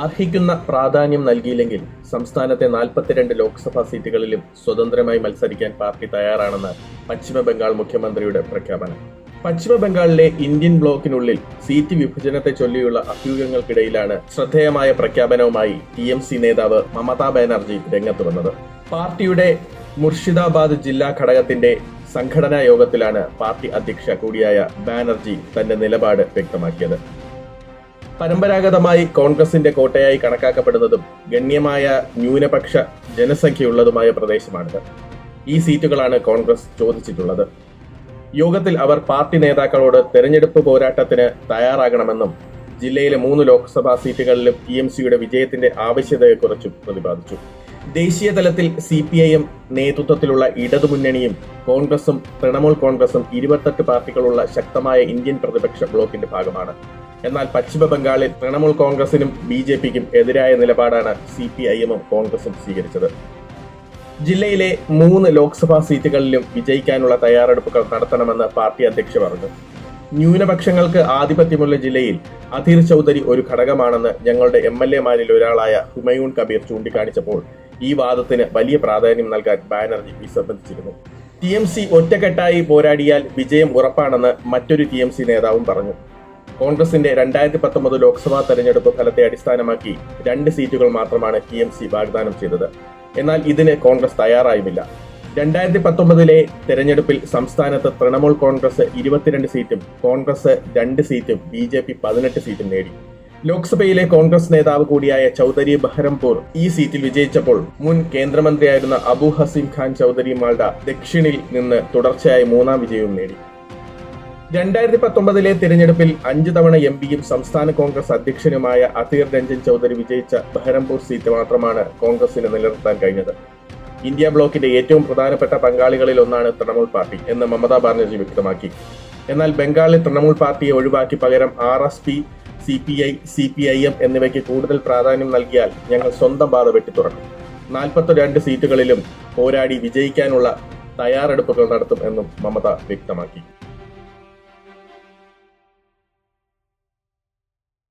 അർഹിക്കുന്ന പ്രാധാന്യം നൽകിയില്ലെങ്കിൽ സംസ്ഥാനത്തെ 42 ലോക്സഭാ സീറ്റുകളിലും സ്വതന്ത്രമായി മത്സരിക്കാൻ പാർട്ടി തയ്യാറാണെന്ന് പശ്ചിമ ബംഗാൾ മുഖ്യമന്ത്രിയുടെ പ്രഖ്യാപനം. പശ്ചിമ ബംഗാളിലെ ഇന്ത്യൻ ബ്ലോക്കിനുള്ളിൽ സീറ്റ് വിഭജനത്തെ ചൊല്ലിയുള്ള അഭ്യൂഹങ്ങൾക്കിടയിലാണ് ശ്രദ്ധേയമായ പ്രഖ്യാപനവുമായി TMC നേതാവ് മമതാ ബാനർജി രംഗത്ത് വന്നത്. പാർട്ടിയുടെ മുർഷിദാബാദ് ജില്ലാ ഘടകത്തിന്റെ സംഘടനാ യോഗത്തിലാണ് പാർട്ടി അധ്യക്ഷ കൂടിയായ ബാനർജി തന്റെ നിലപാട് വ്യക്തമാക്കിയത്. പരമ്പരാഗതമായി കോൺഗ്രസിന്റെ കോട്ടയായി കണക്കാക്കപ്പെടുന്നതും ഗണ്യമായ ന്യൂനപക്ഷ ജനസംഖ്യയുള്ളതുമായ പ്രദേശമാണിത്. ഈ സീറ്റുകളാണ് കോൺഗ്രസ് ചോദിച്ചിട്ടുള്ളത്. യോഗത്തിൽ അവർ പാർട്ടി നേതാക്കളോട് തെരഞ്ഞെടുപ്പ് പോരാട്ടത്തിന് തയ്യാറാകണമെന്നും ജില്ലയിലെ 3 ലോക്സഭാ സീറ്റുകളിലും TMCയുടെ വിജയത്തിന്റെ ആവശ്യകതയെക്കുറിച്ചും പ്രതിപാദിച്ചു. ദേശീയ തലത്തിൽ CPIM നേതൃത്വത്തിലുള്ള ഇടതുമുന്നണിയും കോൺഗ്രസും തൃണമൂൽ കോൺഗ്രസും 28 പാർട്ടികളുള്ള ശക്തമായ ഇന്ത്യൻ പ്രതിപക്ഷ ബ്ലോക്കിന്റെ ഭാഗമാണ്. എന്നാൽ പശ്ചിമ ബംഗാളിൽ തൃണമൂൽ കോൺഗ്രസിനും BJPക്കും എതിരായ നിലപാടാണ് CPIMും കോൺഗ്രസും സ്വീകരിച്ചത്. ജില്ലയിലെ 3 ലോക്സഭാ സീറ്റുകളിലും വിജയിക്കാനുള്ള തയ്യാറെടുപ്പുകൾ നടത്തണമെന്ന് പാർട്ടി അധ്യക്ഷ പറഞ്ഞു. ന്യൂനപക്ഷങ്ങൾക്ക് ആധിപത്യമുള്ള ജില്ലയിൽ അധീർ ചൗധരി ഒരു ഘടകമാണെന്ന് ഞങ്ങളുടെ MLAമാരിൽ ഒരാളായ ഹുമയൂൺ കബീർ ചൂണ്ടിക്കാണിച്ചപ്പോൾ ഈ വാദത്തിന് വലിയ പ്രാധാന്യം നൽകാൻ ബാനർജി വിസമ്മതിച്ചിരുന്നു. TMC ഒറ്റക്കെട്ടായി പോരാടിയാൽ വിജയം ഉറപ്പാണെന്ന് മറ്റൊരു TMC നേതാവും പറഞ്ഞു. കോൺഗ്രസിന്റെ 2019 ലോക്സഭാ തെരഞ്ഞെടുപ്പ് ഫലത്തെ അടിസ്ഥാനമാക്കി 2 സീറ്റുകൾ മാത്രമാണ് TMC വാഗ്ദാനം ചെയ്തത്. എന്നാൽ ഇതിന് കോൺഗ്രസ് തയ്യാറായുമില്ല. 2019 തെരഞ്ഞെടുപ്പിൽ സംസ്ഥാനത്ത് തൃണമൂൽ കോൺഗ്രസ് 22 സീറ്റും കോൺഗ്രസ് 2 സീറ്റും BJP 18 സീറ്റും നേടി. ലോക്സഭയിലെ കോൺഗ്രസ് നേതാവ് കൂടിയായ ചൗധരി ബഹ്രംപൂർ ഈ സീറ്റിൽ വിജയിച്ചപ്പോൾ മുൻ കേന്ദ്രമന്ത്രിയായിരുന്ന അബു ഹസീം ഖാൻ ചൗധരി മാൽഡ ദക്ഷിണിൽ നിന്ന് തുടർച്ചയായി 3ാം വിജയവും നേടി. 2019 തിരഞ്ഞെടുപ്പിൽ 5 തവണ MPയും സംസ്ഥാന കോൺഗ്രസ് അധ്യക്ഷനുമായ അധീർ രഞ്ജൻ ചൗധരി വിജയിച്ച ബഹ്രംപൂർ സീറ്റ് മാത്രമാണ് കോൺഗ്രസിന് നിലനിർത്താൻ കഴിഞ്ഞത്. ഇന്ത്യ ബ്ലോക്കിന്റെ ഏറ്റവും പ്രധാനപ്പെട്ട പങ്കാളികളിൽ ഒന്നാണ് തൃണമൂൽ പാർട്ടി എന്ന് മമതാ ബാനർജി വ്യക്തമാക്കി. എന്നാൽ ബംഗാളിൽ തൃണമൂൽ പാർട്ടിയെ ഒഴിവാക്കി പകരം RSP, CPI, CPIM എന്നിവയ്ക്ക് കൂടുതൽ പ്രാധാന്യം നൽകിയാൽ ഞങ്ങൾ സ്വന്തം പാത വെട്ടിത്തുറക്കും. 42 സീറ്റുകളിലും പോരാടി വിജയിക്കാനുള്ള തയ്യാറെടുപ്പുകൾ നടത്തും എന്നും മമത വ്യക്തമാക്കി.